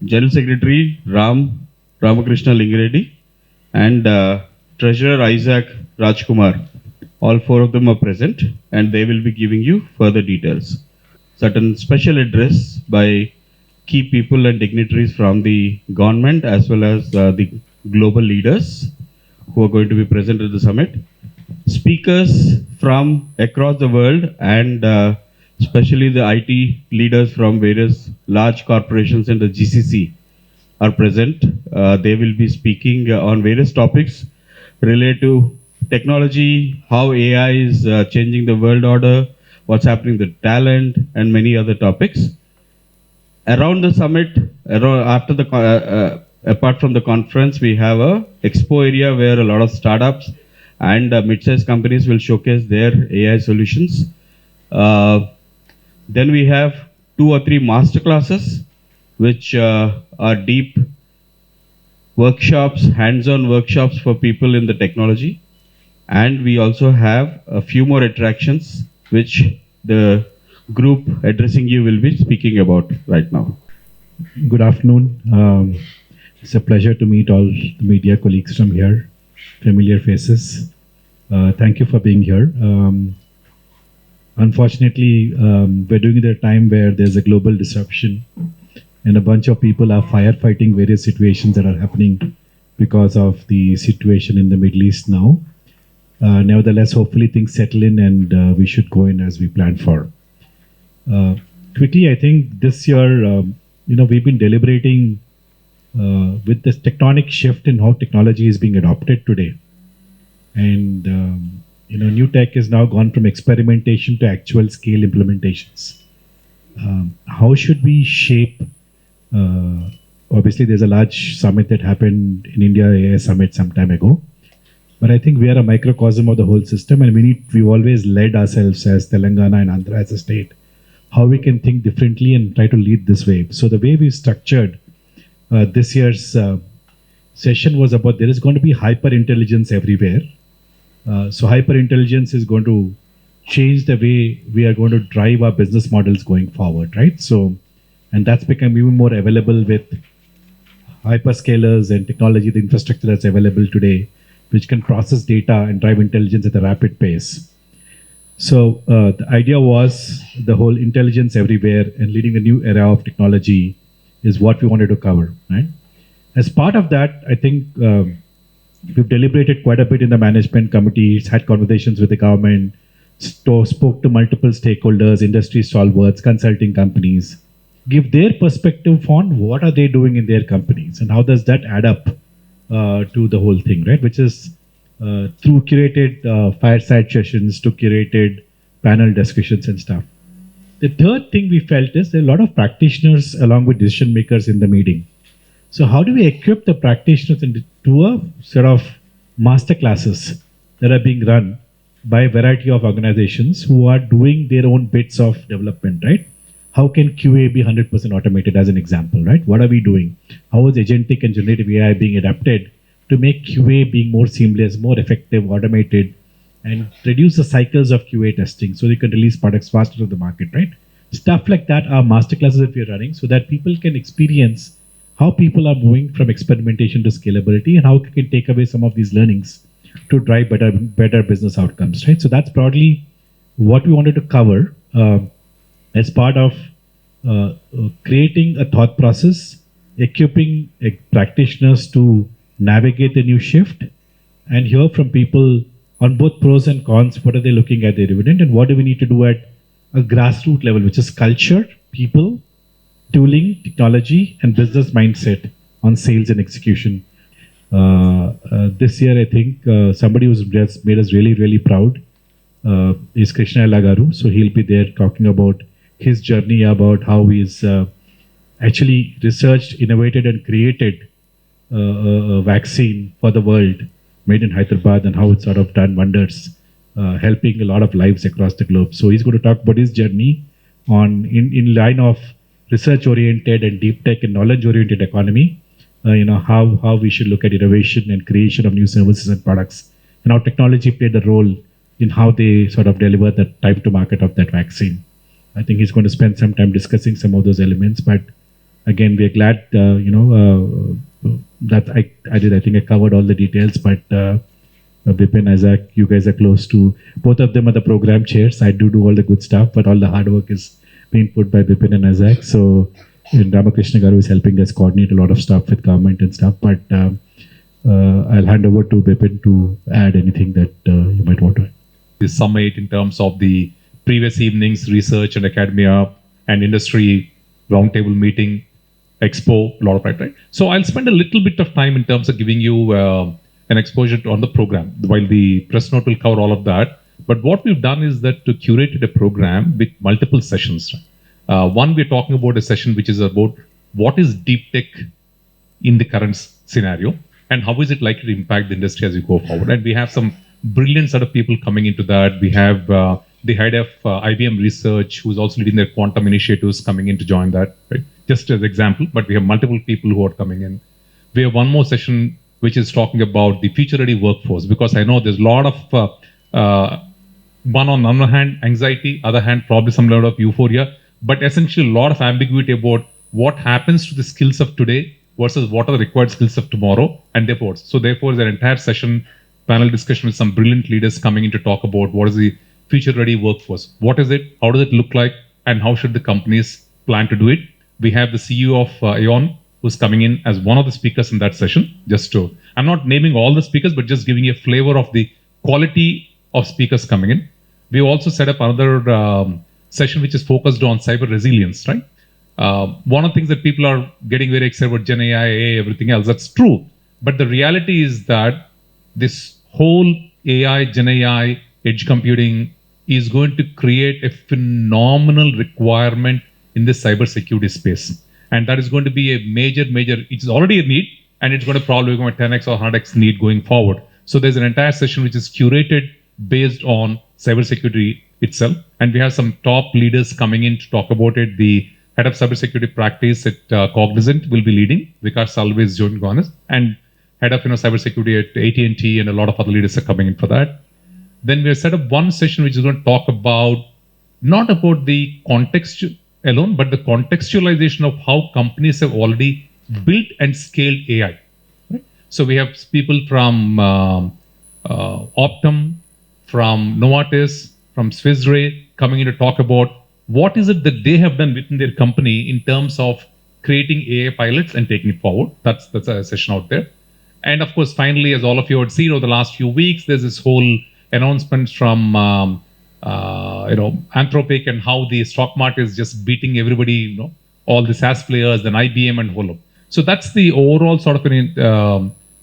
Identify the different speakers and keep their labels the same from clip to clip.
Speaker 1: General Secretary Ramakrishna Lingireddy, and Treasurer Isaac Rajkumar. All four of them are present, and they will be giving you further details. Certain special address by key people and dignitaries from the government as well as the global leaders who are going to be present at the summit. Speakers from across the world and especially the IT leaders from various large corporations in the GCC are present. They will be speaking on various topics related to technology, how AI is changing the world order, what's happening with talent, and many other topics. Around the summit, apart from the conference, we have a expo area where a lot of startups and mid-sized companies will showcase their AI solutions. Then we have 2 or 3 master classes, which are deep workshops, hands-on workshops for people in the technology. And we also have a few more attractions, which the group addressing you will be speaking about right now.
Speaker 2: Good afternoon. It's a pleasure to meet all the media colleagues from here, familiar faces. Thank you for being here. Unfortunately, we're doing it at a time where there's a global disruption and a bunch of people are firefighting various situations that are happening because of the situation in the Middle East now. Nevertheless, hopefully things settle in and we should go in as we planned for. Quickly, I think this year, we've been deliberating with this tectonic shift in how technology is being adopted today. And, new tech has now gone from experimentation to actual scale implementations. How should we shape? Obviously, there's a large summit that happened in India, AI Summit some time ago. But I think we are a microcosm of the whole system, and we've always led ourselves as Telangana and Andhra as a state, how we can think differently and try to lead this way. So the way we structured this year's session was about there is going to be hyper intelligence everywhere. So hyper intelligence is going to change the way we are going to drive our business models going forward, right? So, and that's become even more available with hyperscalers and technology, the infrastructure that's available today, which can process data and drive intelligence at a rapid pace. So the idea was the whole intelligence everywhere and leading a new era of technology is what we wanted to cover, right? As part of that, I think we've deliberated quite a bit in the management committees, had conversations with the government, spoke to multiple stakeholders, industry stalwarts, consulting companies, give their perspective on what are they doing in their companies and how does that add up to the whole thing, right? Which is through curated fireside sessions to curated panel discussions and stuff. The third thing we felt is there are a lot of practitioners along with decision makers in the meeting. So how do we equip the practitioners into a sort of master classes that are being run by a variety of organizations who are doing their own bits of development, right? How can QA be 100% automated as an example, right? What are we doing? How is agentic and generative AI being adapted to make QA being more seamless, more effective, automated, and reduce the cycles of QA testing so you can release products faster to the market, right? Stuff like that are masterclasses that we are running so that people can experience how people are moving from experimentation to scalability and how we can take away some of these learnings to drive better business outcomes, right? So that's broadly what we wanted to cover as part of creating a thought process, equipping practitioners to navigate the new shift and hear from people on both pros and cons, what are they looking at their dividend and what do we need to do at a grassroots level, which is culture, people, tooling, technology, and business mindset on sales and execution. This year, I think somebody who's just made us really, really proud is Krishna Lagaru. So he'll be there talking about his journey, about how he's actually researched, innovated, and created a vaccine for the world made in Hyderabad and how it's sort of done wonders, helping a lot of lives across the globe. So he's going to talk about his journey in line of research-oriented and deep tech and knowledge-oriented economy, how we should look at innovation and creation of new services and products, and how technology played a role in how they sort of deliver the time to market of that vaccine. I think he's going to spend some time discussing some of those elements, but again, we are glad, that I did. I think I covered all the details, but Bipin, Isaac, you guys are close to, both of them are the program chairs. I do all the good stuff, but all the hard work is being put by Bipin and Isaac. So, and Ramakrishna Garu is helping us coordinate a lot of stuff with government and stuff. But I'll hand over to Bipin to add anything that you might want to add.
Speaker 3: The summit in terms of the previous evening's research and academia and industry roundtable meeting, expo, a lot of that, right? So I'll spend a little bit of time in terms of giving you an exposure on the program, while the press note will cover all of that. But what we've done is that to curate a program with multiple sessions. One, we're talking about a session which is about what is deep tech in the current scenario and how is it likely to impact the industry as we go forward. And we have some brilliant set of people coming into that. We have the head of IBM research, who's also leading their quantum initiatives, coming in to join that, right? Just as example, but we have multiple people who are coming in. We have one more session which is talking about the future-ready workforce, because I know there's a lot of one on one hand anxiety, other hand probably some level of euphoria, but essentially a lot of ambiguity about what happens to the skills of today versus what are the required skills of tomorrow, and therefore, there's an entire session, panel discussion with some brilliant leaders coming in to talk about what is the future-ready workforce. What is it? How does it look like? And how should the companies plan to do it? We have the CEO of Aeon, who's coming in as one of the speakers in that session. I'm not naming all the speakers, but just giving a flavor of the quality of speakers coming in. We also set up another session which is focused on cyber resilience, right? One of the things that people are getting very excited about, Gen AI, everything else, that's true. But the reality is that this whole AI, Gen AI, edge computing is going to create a phenomenal requirement in the cybersecurity space. And that is going to be a major, it's already a need, and it's going to probably become a 10x or 100x need going forward. So there's an entire session which is curated based on cybersecurity itself. And we have some top leaders coming in to talk about it. The head of cybersecurity practice at Cognizant will be leading. Vikas Salve is joining us. And head of cybersecurity at AT&T and a lot of other leaders are coming in for that. Then we have set up one session which is going to talk about, not about the context alone, but the contextualization of how companies have already built and scaled AI. Right? So we have people from Optum, from Novartis, from Swiss Re coming in to talk about what is it that they have done within their company in terms of creating AI pilots and taking it forward. That's a session out there. And of course, finally, as all of you have seen over the last few weeks, there's this whole announcement from Anthropic and how the stock market is just beating everybody, all the SaaS players, then IBM and Holo. So that's the overall sort of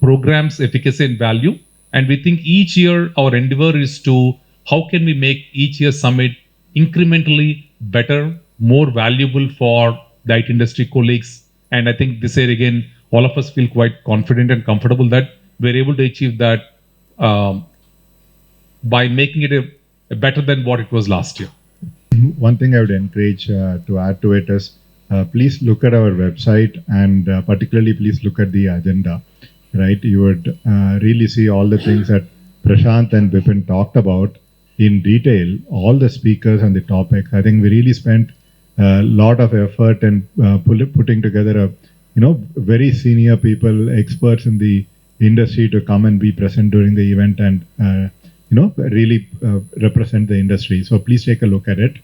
Speaker 3: program's efficacy and value. And we think each year our endeavor is to how can we make each year's summit incrementally better, more valuable for the IT industry colleagues. And I think this year again, all of us feel quite confident and comfortable that we're able to achieve that by making it better than what it was last year.
Speaker 4: One thing I would encourage to add to it is please look at our website, and particularly please look at the agenda, right? You would really see all the things that Prashant and Bipin talked about in detail, all the speakers and the topics. I think we really spent a lot of effort in putting together a very senior people, experts in the industry to come and be present during the event and really represent the industry. So please take a look at it.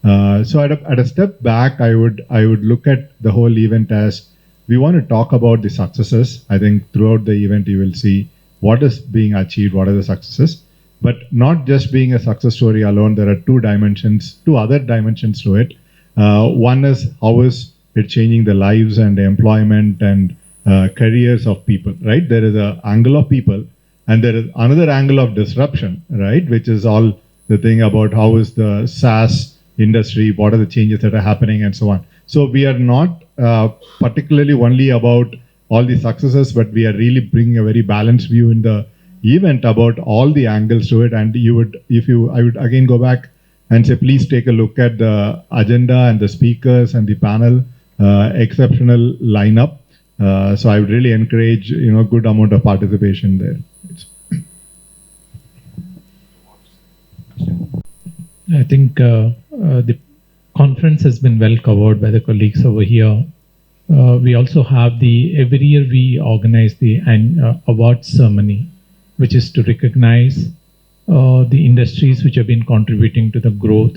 Speaker 4: So at a step back, I would look at the whole event as we want to talk about the successes. I think throughout the event you will see what is being achieved, what are the successes, but not just being a success story alone. There are two other dimensions to it. One is how is it changing the lives and the employment and careers of people, right? There is an angle of people, and there is another angle of disruption, right? Which is all the thing about how is the SaaS industry, what are the changes that are happening, and so on. So we are not particularly only about all the successes, but we are really bringing a very balanced view in the event about all the angles to it. And I would again go back and say, please take a look at the agenda and the speakers and the panel, exceptional lineup. So I would really encourage, good amount of participation there.
Speaker 5: I think the conference has been well covered by the colleagues over here. We also have every year we organize the awards ceremony, which is to recognize the industries which have been contributing to the growth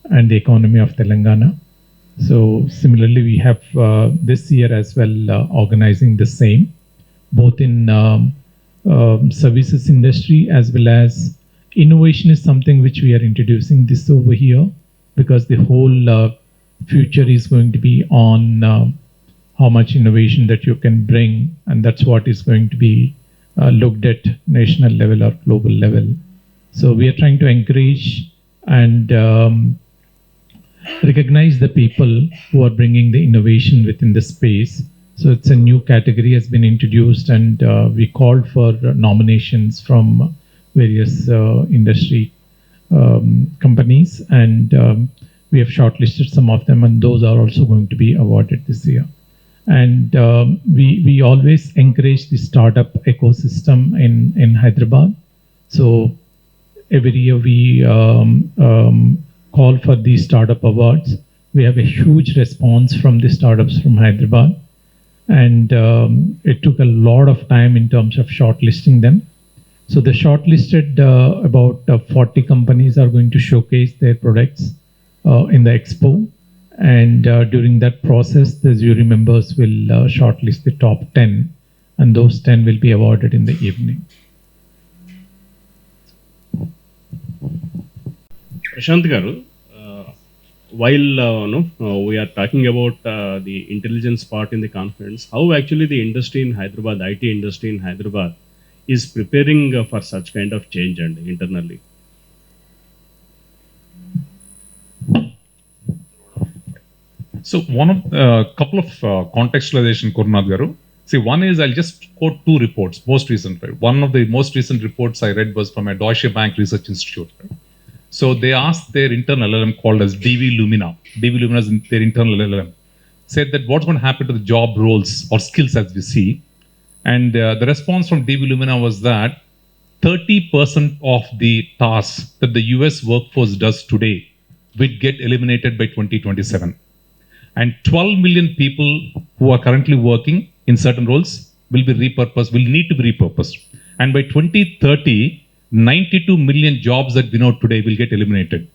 Speaker 5: and the economy of Telangana. So similarly, we have this year as well organizing the same, both in services industry as well as innovation is something which we are introducing this over here, because the whole future is going to be on how much innovation that you can bring, and that's what is going to be looked at national level or global level. So we are trying to encourage and recognize the people who are bringing the innovation within the space. So it's a new category has been introduced, and we called for nominations from various industry companies, and we have shortlisted some of them, and those are also going to be awarded this year. And we always encourage the startup ecosystem in Hyderabad. So every year we call for these startup awards. We have a huge response from the startups from Hyderabad, and it took a lot of time in terms of shortlisting them. So the shortlisted about 40 companies are going to showcase their products in the expo. And during that process, the jury members will shortlist the top 10, and those 10 will be awarded in the evening.
Speaker 1: Prashant Garu, while we are talking about the intelligence part in the conference, how actually the industry in Hyderabad, the IT industry in Hyderabad, is preparing for such kind of change and internally?
Speaker 3: So one of couple of contextualization, Kurnath Garu. See, one is I'll just quote two reports, most recent. Right? One of the most recent reports I read was from a Deutsche Bank Research Institute. Right? So they asked their internal LLM called as DV Lumina. DV Lumina is their internal LLM. Said that what's going to happen to the job roles or skills as we see. And the response from DV Lumina was that 30% of the tasks that the US workforce does today will get eliminated by 2027. And 12 million people who are currently working in certain roles will be repurposed, will need to be repurposed. And by 2030, 92 million jobs that we know today will get eliminated.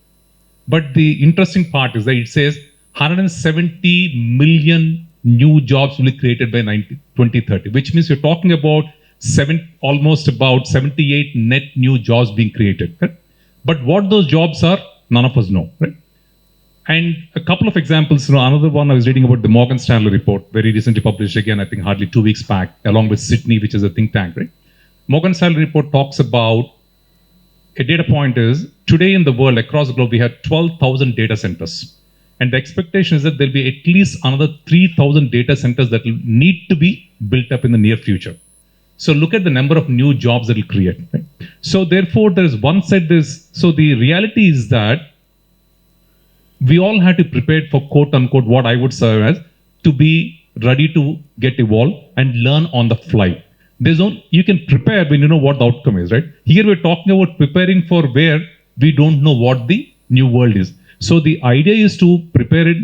Speaker 3: But the interesting part is that it says 170 million new jobs will be created by 2030, which means you're talking about almost about 78 net new jobs being created. Right? But what those jobs are, none of us know. Right? And a couple of examples, another one I was reading about the Morgan Stanley report, very recently published again, I think hardly 2 weeks back, along with Sydney, which is a think tank, right? Morgan Stanley report talks about, a data point is, today in the world, across the globe, we have 12,000 data centers. And the expectation is that there'll be at least another 3,000 data centers that will need to be built up in the near future. So look at the number of new jobs that will create, right? So therefore, there is one side, so the reality is that we all had to prepare for quote unquote what I would serve as to be ready to get evolved and learn on the fly. You can prepare when you know what the outcome is, right? Here we're talking about preparing for where we don't know what the new world is. So the idea is to prepare it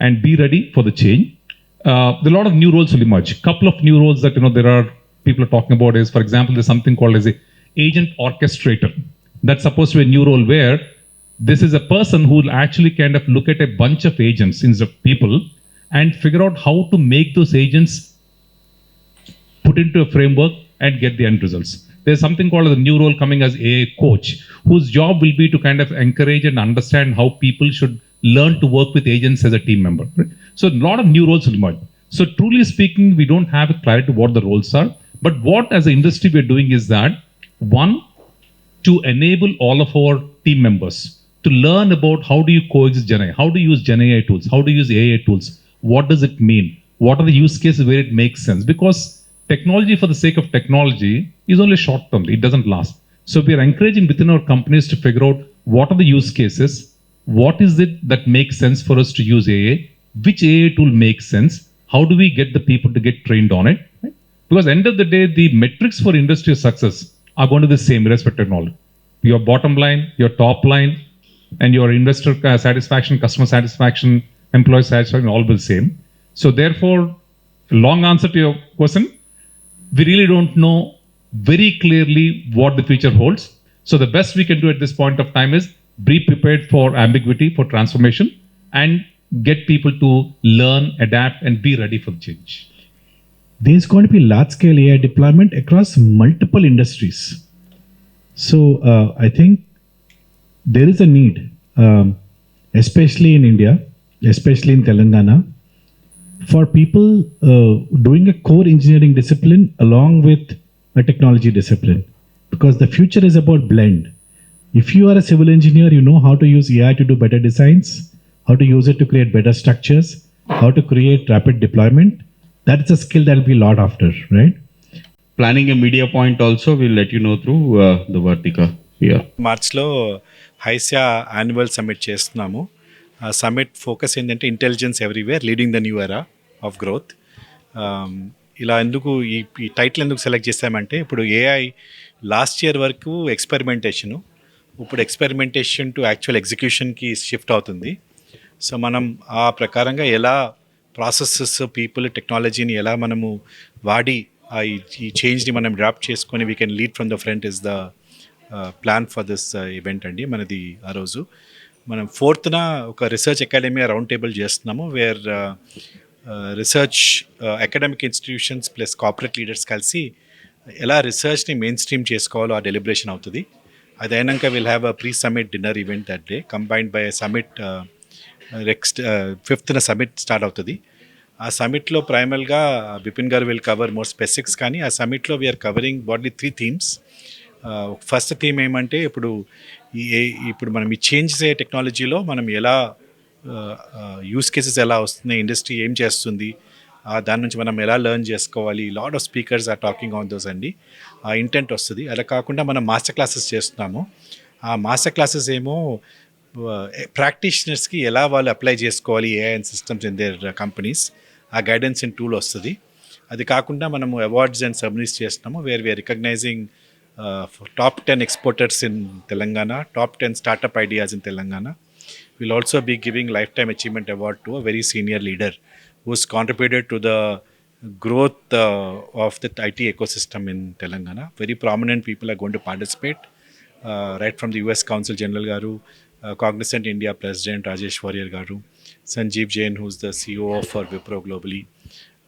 Speaker 3: and be ready for the change. There are a lot of new roles will emerge. Couple of new roles that there are people are talking about is, for example, there's something called as a agent orchestrator. That's supposed to be a new role where this is a person who will actually kind of look at a bunch of agents instead of people and figure out how to make those agents put into a framework and get the end results. There's something called a new role coming as AI coach, whose job will be to kind of encourage and understand how people should learn to work with agents as a team member. Right? So a lot of new roles will emerge. So truly speaking, we don't have a clarity what the roles are. But what as an industry we're doing is that, one, to enable all of our team members to learn about how do you coexist GenAI, how to use GenAI tools, how to use AI tools, what does it mean, what are the use cases where it makes sense, because technology for the sake of technology is only short term, it doesn't last. So we are encouraging within our companies to figure out what are the use cases, what is it that makes sense for us to use AI, which AI tool makes sense, how do we get the people to get trained on it, right? Because at the end of the day, the metrics for industry success are going to be the same irrespective of knowledge. Your bottom line, your top line, and your investor satisfaction, customer satisfaction, employee satisfaction, all will be the same. So therefore, long answer to your question, we really don't know very clearly what the future holds. So the best we can do at this point of time is be prepared for ambiguity, for transformation, and get people to learn, adapt, and be ready for the change.
Speaker 2: There's going to be large-scale AI deployment across multiple industries. So I think there is a need, especially in India, especially in Telangana, for people doing a core engineering discipline along with a technology discipline, because the future is about blend. If you are a civil engineer, you know how to use AI to do better designs, how to use it to create better structures, how to create rapid deployment. That is a skill that will be sought after, right?
Speaker 1: Planning a media point also, we'll let you know through the Vartika here.
Speaker 6: మార్చ్లో HYSEA annual summit చేస్తున్నాము. ఆ summit focus ఏంటంటే intelligence everywhere leading the new era of growth. ఇలా ఎందుకు ఈ title ఎందుకు select చేసామంటే, ఇప్పుడు ఏఐ లాస్ట్ ఇయర్ వరకు ఎక్స్పెరిమెంటేషను, ఇప్పుడు ఎక్స్పెరిమెంటేషన్ టు యాక్చువల్ ఎగ్జిక్యూషన్కి షిఫ్ట్ అవుతుంది. సో మనం ఆ ప్రకారంగా ఎలా ప్రాసెసెస్, పీపుల్, టెక్నాలజీని ఎలా మనము వాడి ఈ చేంజ్ని మనం డ్రాప్ చేసుకొని we can lead from the front is the plan for this event అండి. మనది ఆ రోజు మనం 4th ఒక రీసెర్చ్ అకాడమీ రౌండ్ టేబుల్ చేస్తున్నాము, where research academic institutions plus corporate leaders కలిసి ఎలా రీసెర్చ్ని మెయిన్ స్ట్రీమ్ చేసుకోవాలో ఆ డెలిబరేషన్ అవుతుంది. అది అయినాక will have a pre summit dinner event that day combined by summit. Next 5th summit start అవుతుంది. ఆ సమ్మిట్లో ప్రైమల్గా బిపిన్ గారు విల్ కవర్ మోర్ స్పెసిఫిక్స్, కానీ ఆ సమ్మిట్లో we're covering broadly 3 themes. First theme ఏమంటే, ఇప్పుడు మనం ఈ చేంజెస్ అయ్యే టెక్నాలజీలో మనం ఎలా యూస్ కేసెస్ ఎలా వస్తున్నాయి, ఇండస్ట్రీ ఏం చేస్తుంది, దాని నుంచి మనం ఎలా లెర్న్ చేసుకోవాలి. Lot of speakers are talking on those అండి. ఆ ఇంటెంట్ వస్తుంది. అలా కాకుండా మనం మాస్టర్ క్లాసెస్ చేస్తున్నాము. ఆ మాస్టర్ క్లాసెస్ ఏమో ప్రాక్టీషనర్స్కి ఎలా వాళ్ళు అప్లై చేసుకోవాలి AI and systems in their companies, ఆ గైడెన్స్ అండ్ టూల్ వస్తుంది. అది కాకుండా మనము అవార్డ్స్ అండ్ సబ్మిట్స్ చేస్తున్నాము, where we are recognising top 10 exporters in Telangana, top 10 startup ideas in Telangana. We'll also be giving Lifetime Achievement Award to a very senior leader who's contributed to the growth of the IT ecosystem in Telangana. Very prominent people are going to participate, right from the US Counsel General Garu, Cognizant India President Rajesh Warrier Garu, Sanjeev Jain, who's the CEO for Wipro globally.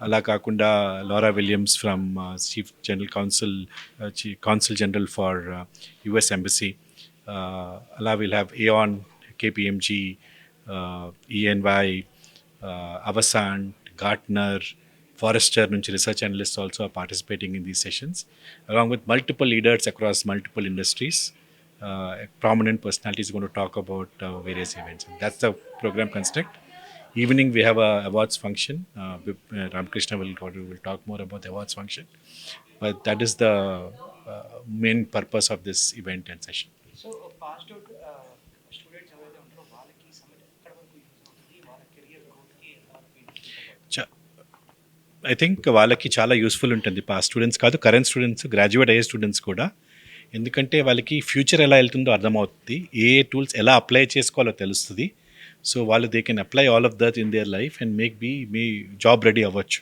Speaker 6: అలా కాకుండా Laura Williams from chief general consul general for US embassy. అలా will have Aon, KPMG, E and Y, Avasant, Gartner, Forrester నుంచి research analyst also are participating in these sessions along with multiple leaders across multiple industries. Prominent personalities going to talk about various events. That's the program construct. Evening we have a awards function. Ramakrishna will talk more about the awards function, but that is the main purpose of this event and session.
Speaker 7: So passed out students ఎవరైతే ఉంటారో వాళ్ళకి summit ఎక్కడ వరకు use అవుతుంది, వాళ్ళ career గ్రోత్కి ఎలా
Speaker 6: I think వాళ్ళకి చాలా యూస్ఫుల్ ఉంటుంది. పాస్ స్టూడెంట్స్ కాదు, కరెంట్ స్టూడెంట్స్, గ్రాడ్యుయేట్ అయ్యే స్టూడెంట్స్ కూడా. ఎందుకంటే వాళ్ళకి ఫ్యూచర్ ఎలా వెళ్తుందో అర్థమవుతుంది, ఏ టూల్స్ ఎలా అప్లై చేసుకోవాలో తెలుస్తుంది. సో వాళ్ళు they can apply all of that in their life and మీ జాబ్ రెడీ అవ్వచ్చు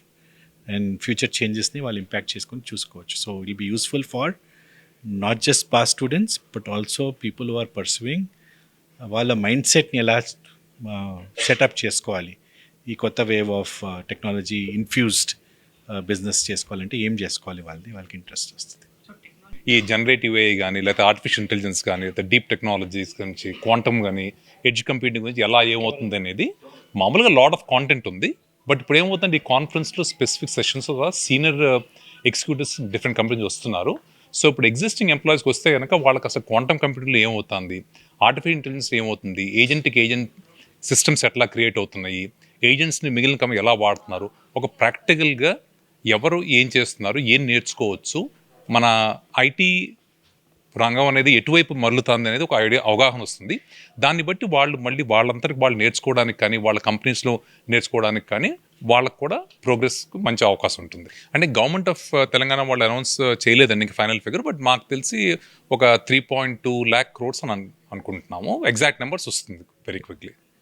Speaker 6: అండ్ ఫ్యూచర్ చేంజెస్ని వాళ్ళు ఇంపాక్ట్ చేసుకొని చూసుకోవచ్చు. So it will be useful for not just pass students but also people who are pursuing. వాళ్ళ mind సెట్ని ఎలా setup చేసుకోవాలి, ఈ కొత్త wave of technology infused business చేసుకోవాలంటే ఏం చేసుకోవాలి, వాళ్ళకి ఇంట్రెస్ట్ వస్తుంది.
Speaker 8: ఈ జనరేటివ్ ఏఐ కానీ, లేకపోతే ఆర్టిఫిషియల్ ఇంటెలిజెన్స్ కానీ, లేకపోతే డీప్ టెక్నాలజీస్ గురించి, క్వాంటమ్ కానీ, ఎడ్జ్ కంప్యూటింగ్ గురించి ఎలా ఏమవుతుంది అనేది మామూలుగా లాట్ ఆఫ్ కాంటెంట్ ఉంది. బట్ ఇప్పుడు ఏమవుతుంది, ఈ కాన్ఫరెన్స్లో specific sessions senior executives different companies వస్తున్నారు. సో ఇప్పుడు ఎగ్జిస్టింగ్ ఎంప్లాయీస్కి వస్తే కనుక వాళ్ళకి అసలు క్వాంటమ్ కంప్యూటింగ్లో ఏమవుతుంది, ఆర్టిఫిషియల్ ఇంటెలిజెన్స్ ఏమవుతుంది, ఏజెంట్కి ఏజెంట్ సిస్టమ్స్ ఎట్లా క్రియేట్ అవుతున్నాయి, ఏజెంట్స్ని మిగిలిన కంపెనీ ఎలా వాడుతున్నారు, ఒక ప్రాక్టికల్గా ఎవరు ఏం చేస్తున్నారు, ఏం నేర్చుకోవచ్చు, మన ఐటీ రంగం అనేది ఎటువైపు మరలుతుంది అనేది ఒక అవగాహన వస్తుంది. దాన్ని బట్టి వాళ్ళు మళ్ళీ వాళ్ళంతటికి వాళ్ళు నేర్చుకోవడానికి కానీ, వాళ్ళ కంపెనీస్లో నేర్చుకోవడానికి కానీ వాళ్ళకు కూడా ప్రోగ్రెస్కి మంచి అవకాశం ఉంటుంది. అంటే గవర్నమెంట్ ఆఫ్ తెలంగాణ వాళ్ళు అనౌన్స్ చేయలేదండి ఇంకా ఫైనల్ ఫిగర్, బట్ మాకు తెలిసి ఒక 3.2 lakh crores అని అనుకుంటున్నాము. ఎగ్జాక్ట్ నెంబర్స్ వస్తుంది వెరీ క్విక్లీ.